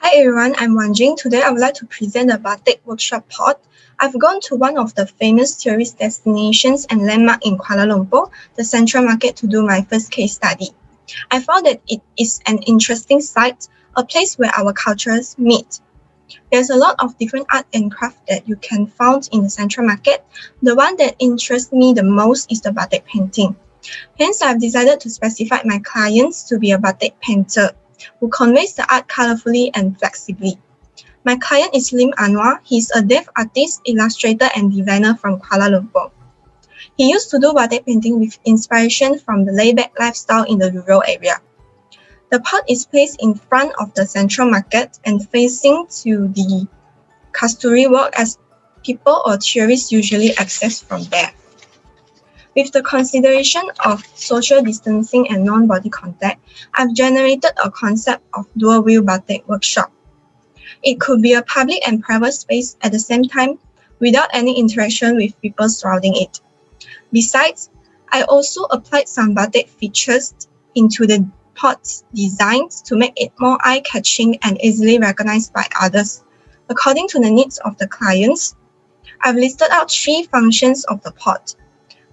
Hi everyone, I'm WanJing. Today I would like to present the Batik workshop pod. I've gone to one of the famous tourist destinations and landmark in Kuala Lumpur, the Central Market, to do my first case study. I found that it is an interesting site, a place where our cultures meet. There's a lot of different art and craft that you can find in the Central Market. The one that interests me the most is the Batik painting. Hence, I've decided to specify my clients to be a Batik painter who conveys the art colorfully and flexibly. My client is Lim WanJing. He's a deaf artist, illustrator, and designer from Kuala Lumpur. He used to do Batik painting with inspiration from the laid-back lifestyle in the rural area. The pot is placed in front of the Central Market and facing to the Kasturi Walk as people or tourists usually access from there. With the consideration of social distancing and non-body contact, I've generated a concept of dual-wheel Batik workshop. It could be a public and private space at the same time without any interaction with people surrounding it. Besides, I also applied some Batik features into the pot's designs to make it more eye-catching and easily recognized by others. According to the needs of the clients, I've listed out 3 functions of the pot.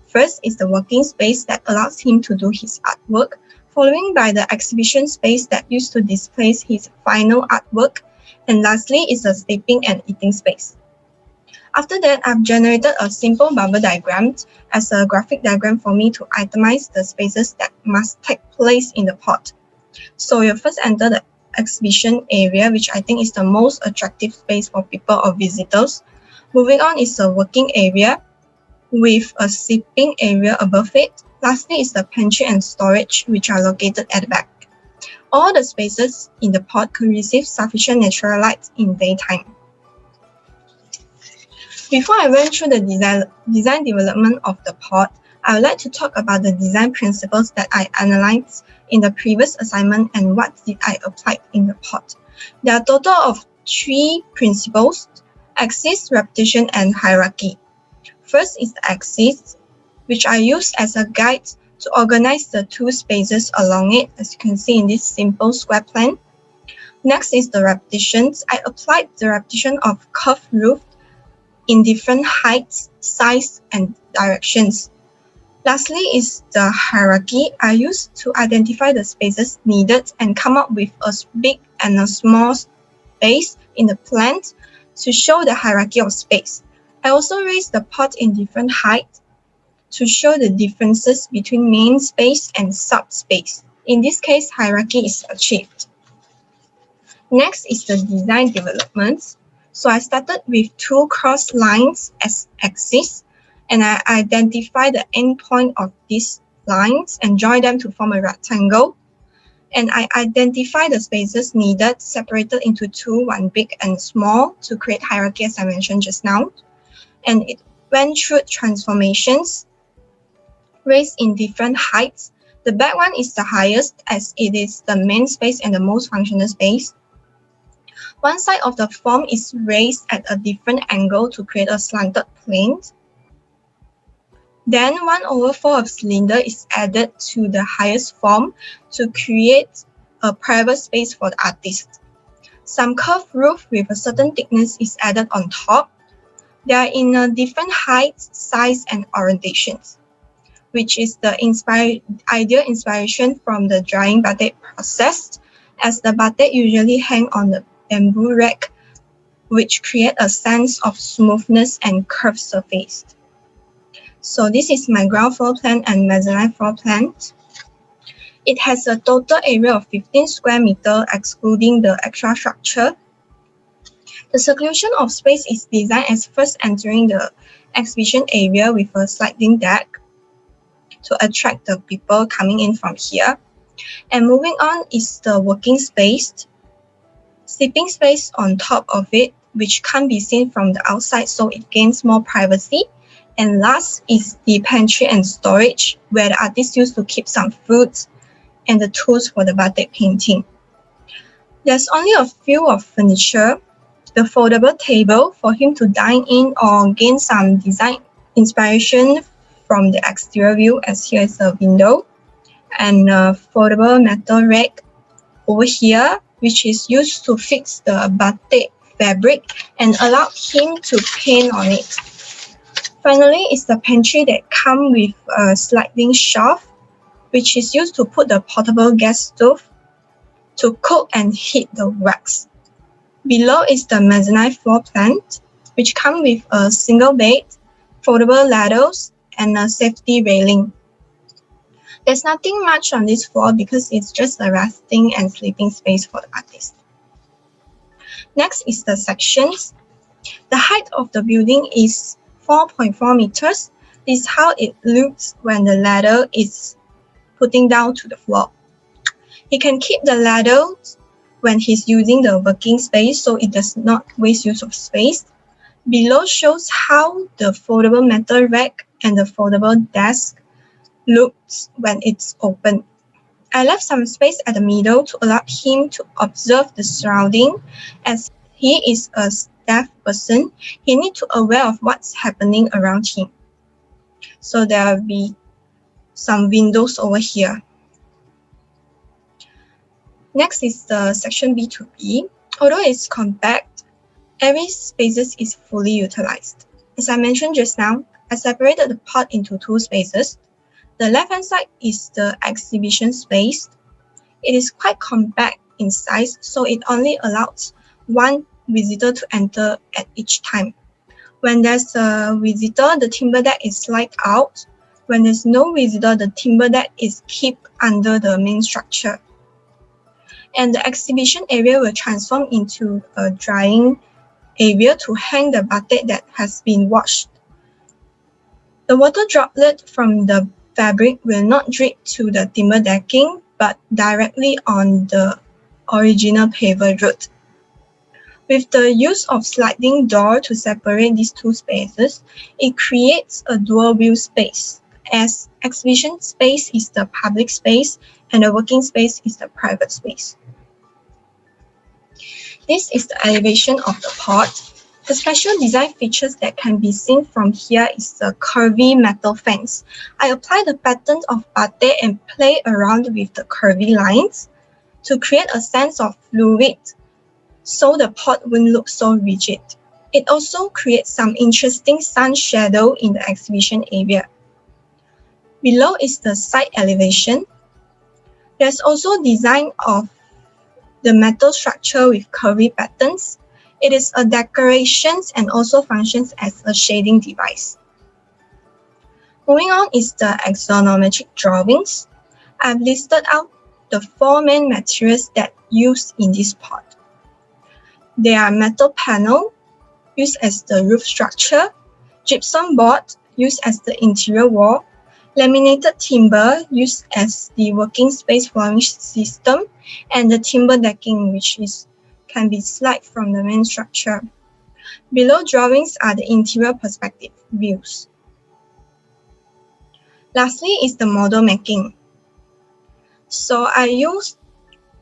First is the working space that allows him to do his artwork, following by the exhibition space that used to display his final artwork, and lastly is the sleeping and eating space. After that, I've generated a simple bubble diagram as a graphic diagram for me to itemize the spaces that must take place in the pot. So you'll first enter the exhibition area, which I think is the most attractive space for people or visitors. Moving on is the working area, with a sleeping area above it. Lastly is the pantry and storage, which are located at the back. All the spaces in the pot could receive sufficient natural light in daytime. Before I went through the design development of the pot, I would like to talk about the design principles that I analyzed in the previous assignment and what did I apply in the pot. There are a total of 3 principles: axis, repetition, and hierarchy. First is the axis, which I use as a guide to organize the 2 spaces along it, as you can see in this simple square plan. Next is the repetitions. I applied the repetition of curved roof in different heights, size, and directions. Lastly is the hierarchy. I used to identify the spaces needed and come up with a big and a small space in the plan to show the hierarchy of space. I also raised the pot in different heights to show the differences between main space and subspace. In this case, hierarchy is achieved. Next is the design development. So I started with 2 cross lines as axes, and I identified the endpoint of these lines and joined them to form a rectangle. And I identified the spaces needed, separated into 2, one big and small, to create hierarchy, as I mentioned just now. And it went through transformations, raised in different heights. The back one is the highest, as it is the main space and the most functional space. One side of the form is raised at a different angle to create a slanted plane. Then 1/4 of cylinder is added to the highest form to create a private space for the artist. Some curved roof with a certain thickness is added on top. They are in a different heights, size, and orientations, which is the ideal inspiration from the drying batik process, as the batik usually hang on the bamboo rack, which create a sense of smoothness and curved surface. So this is my ground floor plan and mezzanine floor plan. It has a total area of 15 square meters, excluding the extra structure. The circulation of space is designed as first entering the exhibition area with a sliding deck to attract the people coming in from here. And moving on is the working space, sleeping space on top of it, which can't be seen from the outside, so it gains more privacy. And last is the pantry and storage, where the artist used to keep some foods and the tools for the batik painting. There's only a few of furniture, the foldable table for him to dine in or gain some design inspiration from the exterior view, as here is a window, and a foldable metal rack over here which is used to fix the batik fabric and allowed him to paint on it. Finally is the pantry that comes with a sliding shelf, which is used to put the portable gas stove to cook and heat the wax. Below is the mezzanine floor plan, which comes with a single bed, foldable ladders, and a safety railing. There's nothing much on this floor because it's just a resting and sleeping space for the artist. Next is the sections. The height of the building is 4.4 meters. This is how it looks when the ladder is putting down to the floor. He can keep the ladder when he's using the working space so it does not waste use of space. Below shows how the foldable metal rack and the foldable desk looks when it's open. I left some space at the middle to allow him to observe the surrounding. As he is a deaf person, he needs to be aware of what's happening around him. So there will be some windows over here. Next is the section B2B. Although it's compact, every space is fully utilized. As I mentioned just now, I separated the pot into two spaces. The left-hand side is the exhibition space. It is quite compact in size, so it only allows one visitor to enter at each time. When there's a visitor, the timber deck is slide out. When there's no visitor, the timber deck is kept under the main structure. And the exhibition area will transform into a drying area to hang the batik that has been washed. The water droplet from the fabric will not drip to the timber decking, but directly on the original paver route. With the use of sliding door to separate these two spaces, it creates a dual view space, as exhibition space is the public space and the working space is the private space. This is the elevation of the pot. The special design features that can be seen from here is the curvy metal fence. I apply the pattern of batik and play around with the curvy lines to create a sense of fluid so the pot won't look so rigid. It also creates some interesting sun shadow in the exhibition area. Below is the side elevation. There's also design of the metal structure with curvy patterns. It is a decoration and also functions as a shading device. Moving on is the axonometric drawings. I've listed out the four main materials that used in this pot. They are metal panel, used as the roof structure, gypsum board, used as the interior wall, laminated timber, used as the working space flooring system, and the timber decking, which can be slid from the main structure. Below drawings are the interior perspective views. Lastly is the model making. So I used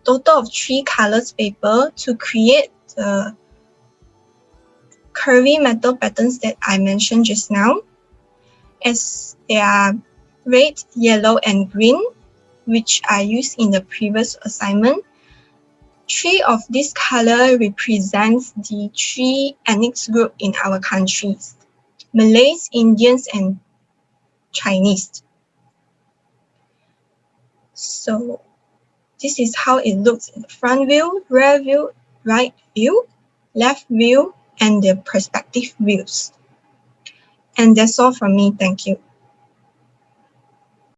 total of 3 colors paper to create the curvy metal patterns that I mentioned just now, as they are red, yellow, and green, which I used in the previous assignment. 3 of these colors represents the 3 ethnic groups in our countries: Malays, Indians, and Chinese. So this is how it looks in the front view, rear view, right view, left view, and the perspective views. And that's all from me. Thank you.